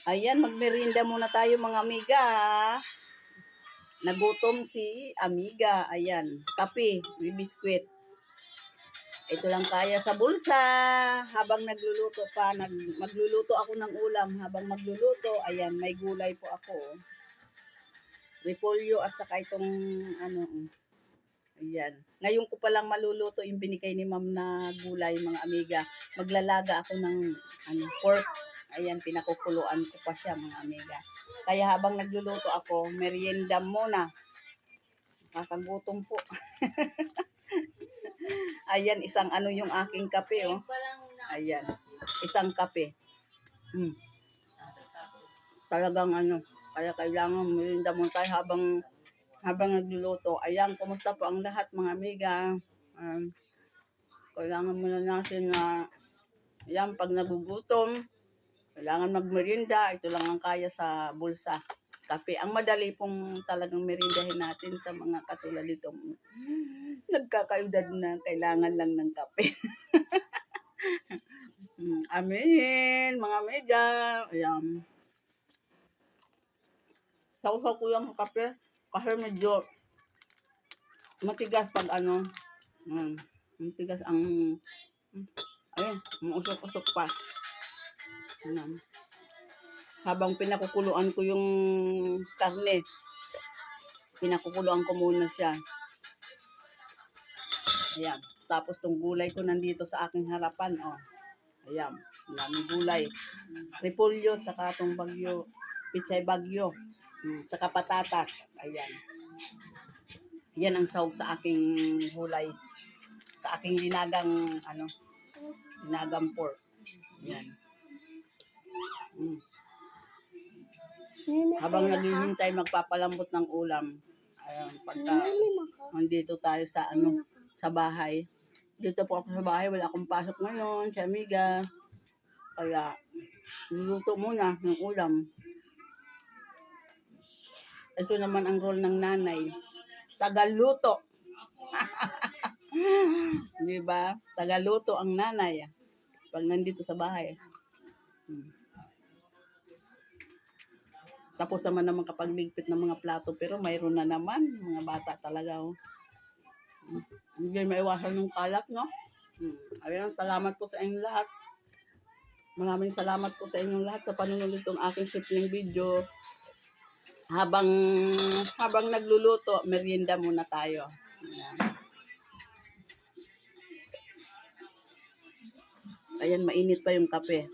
Ayan, magmerienda muna tayo mga amiga. Nagutom si amiga. Ayan, kape, may biskwit. Ito lang kaya sa bulsa. Habang nagluluto pa, magluluto ako ng ulam. Habang magluluto, ayan, may gulay po ako. Repolyo at saka itong ayan. Ngayon ko palang maluluto yung binigay ni ma'am na gulay, mga amiga. Maglalaga ako ng pork. Ayan, pinakukuluan ko pa siya, mga amiga. Kaya habang nagluluto ako, merienda muna. Kakagutom po. Ayan, isang yung aking kape, oh. Ayan, isang kape. Talagang kaya kailangan merienda muna tayo habang nagluluto. Ayan, kumusta po ang lahat, mga amiga? Kailangan muna natin na, ayan, pag nagugutom, kailangan magmerienda. Ito lang ang kaya sa bulsa. Kape. Ang madali pong talagang merindahin natin sa mga katulad nito. Nagkakaedad na, kailangan lang ng kape. Amen, mga amiga. Ayan. Sausaw ko lang sa kape kasi medyo matigas pag matigas ang ayun, umusok-usok pa. Ayan. Habang pinakukuluan ko yung karne, pinakukuluan ko muna siya. Ayan. Tapos tong gulay ko nandito sa aking harapan, oh. Ayan, maraming gulay. Repolyo, saka tong bagyo, pichay bagyo, saka patatas. Ayan. Yan ang sahog sa aking gulay. Sa aking dinagang pork. Ayan. Habang naghihintay magpapalambot ng ulam. Ayan, pagka nandito tayo sa sa bahay. Dito po ako sa bahay, wala akong pasok ngayon, si amiga. Kaya luluto muna ng ulam. Ito naman ang role ng nanay. Tagaluto. Di ba? Tagaluto ang nanay pag nandito sa bahay. Tapos naman kapag ligpit ng mga plato, pero mayroon na naman mga bata talaga, oh. Hindi maiwasan yung kalat, no? Ayan, salamat po sa inyong lahat. Maraming salamat po sa inyong lahat sa panonood ng aking simpleng video. Habang nagluluto, merienda muna tayo. Ayan. Ayan, mainit pa yung kape.